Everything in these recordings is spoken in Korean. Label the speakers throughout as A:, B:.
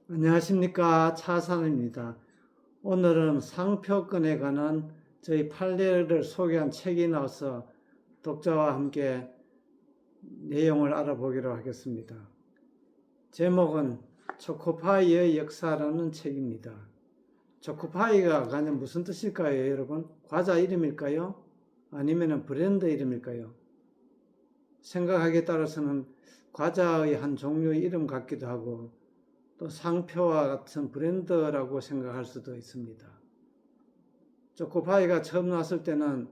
A: 안녕하십니까. 차산입니다. 오늘은 상표권에 관한 저희 판례를 소개한 책이 나와서 독자와 함께 내용을 알아보기로 하겠습니다. 제목은 초코파이의 역사라는 책입니다. 초코파이가 과연 무슨 뜻일까요, 여러분? 과자 이름일까요? 아니면 브랜드 이름일까요? 생각하기에 따라서는 과자의 한 종류의 이름 같기도 하고 또 상표와 같은 브랜드라고 생각할 수도 있습니다. 초코파이가 처음 나왔을 때는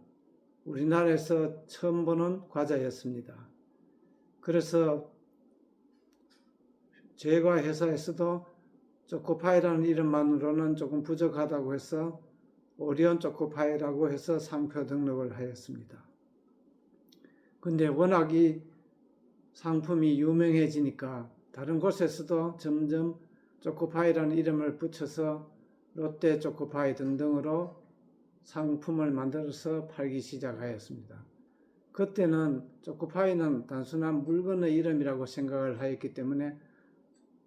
A: 우리나라에서 처음 보는 과자였습니다. 그래서 제과 회사에서도 초코파이라는 이름만으로는 조금 부족하다고 해서 오리온 초코파이라고 해서 상표 등록을 하였습니다. 근데 워낙 이 상품이 유명해지니까 다른 곳에서도 점점 초코파이라는 이름을 붙여서 롯데 초코파이 등등으로 상품을 만들어서 팔기 시작하였습니다. 그때는 초코파이는 단순한 물건의 이름이라고 생각을 하였기 때문에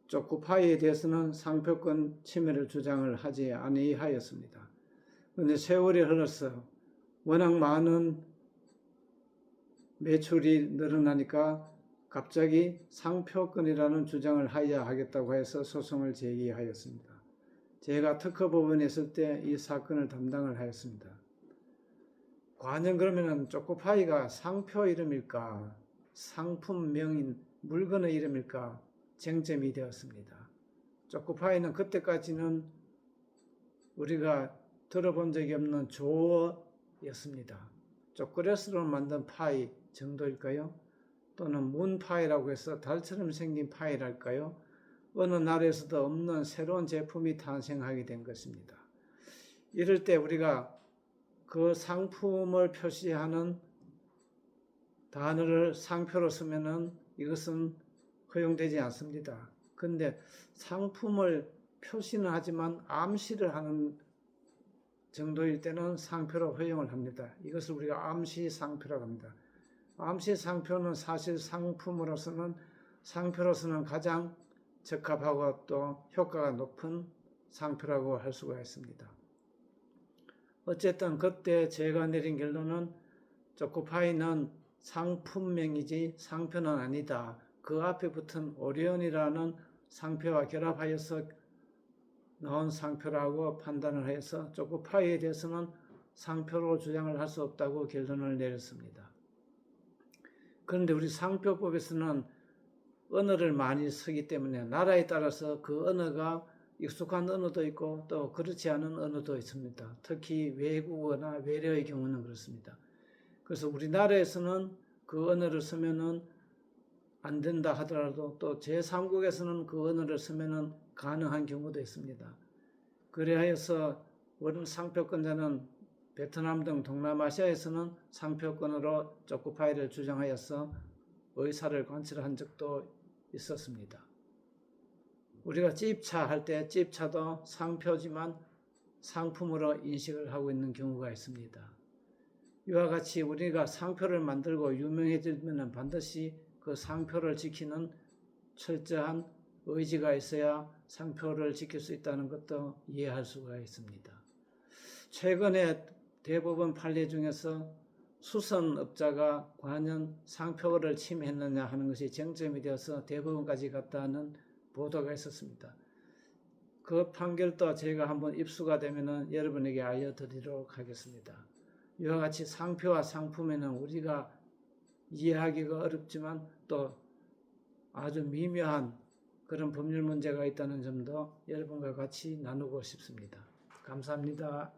A: 초코파이에 대해서는 상표권 침해를 주장을 하지 아니하였습니다. 그런데 세월이 흘러서 워낙 많은 매출이 늘어나니까 갑자기 상표권이라는 주장을 하여야 하겠다고 해서 소송을 제기하였습니다. 제가 특허법원에 있을 때 이 사건을 담당을 하였습니다. 과연 그러면 초코파이가 상표 이름일까? 상품명인 물건의 이름일까? 쟁점이 되었습니다. 초코파이는 그때까지는 우리가 들어본 적이 없는 조어였습니다. 초콜릿으로 만든 파이 정도일까요? 또는 문파이라고 해서 달처럼 생긴 파이랄까요? 어느 나라에서도 없는 새로운 제품이 탄생하게 된 것입니다. 이럴 때 우리가 그 상품을 표시하는 단어를 상표로 쓰면은 이것은 허용되지 않습니다. 그런데 상품을 표시는 하지만 암시를 하는 정도일 때는 상표로 허용을 합니다. 이것을 우리가 암시상표라고 합니다. 암시상표는 사실 상품으로서는 상표로서는 가장 적합하고 또 효과가 높은 상표라고 할 수가 있습니다. 어쨌든 그때 제가 내린 결론은 초코파이는 상품명이지 상표는 아니다. 그 앞에 붙은 오리온이라는 상표와 결합하여서 나온 상표라고 판단을 해서 초코파이에 대해서는 상표로 주장을 할 수 없다고 결론을 내렸습니다. 그런데 우리 상표법에서는 언어를 많이 쓰기 때문에 나라에 따라서 그 언어가 익숙한 언어도 있고 또 그렇지 않은 언어도 있습니다. 특히 외국어나 외래의 경우는 그렇습니다. 그래서 우리나라에서는 그 언어를 쓰면은 안 된다 하더라도 또 제3국에서는 그 언어를 쓰면은 가능한 경우도 있습니다. 그래서 원래 상표권자는 베트남 등 동남아시아에서는 상표권으로 초코파이를 주장하여서 의사를 관철한 적도 있었습니다. 우리가 찝차 할 때 찝차도 상표지만 상품으로 인식을 하고 있는 경우가 있습니다. 이와 같이 우리가 상표를 만들고 유명해지면 반드시 그 상표를 지키는 철저한 의지가 있어야 상표를 지킬 수 있다는 것도 이해할 수가 있습니다. 최근에 대법원 판례 중에서 수선업자가 과연 상표를 침해했느냐 하는 것이 쟁점이 되어서 대법원까지 갔다는 보도가 있었습니다. 그 판결도 제가 한번 입수가 되면 여러분에게 알려드리도록 하겠습니다. 이와 같이 상표와 상품에는 우리가 이해하기가 어렵지만 또 아주 미묘한 그런 법률 문제가 있다는 점도 여러분과 같이 나누고 싶습니다. 감사합니다.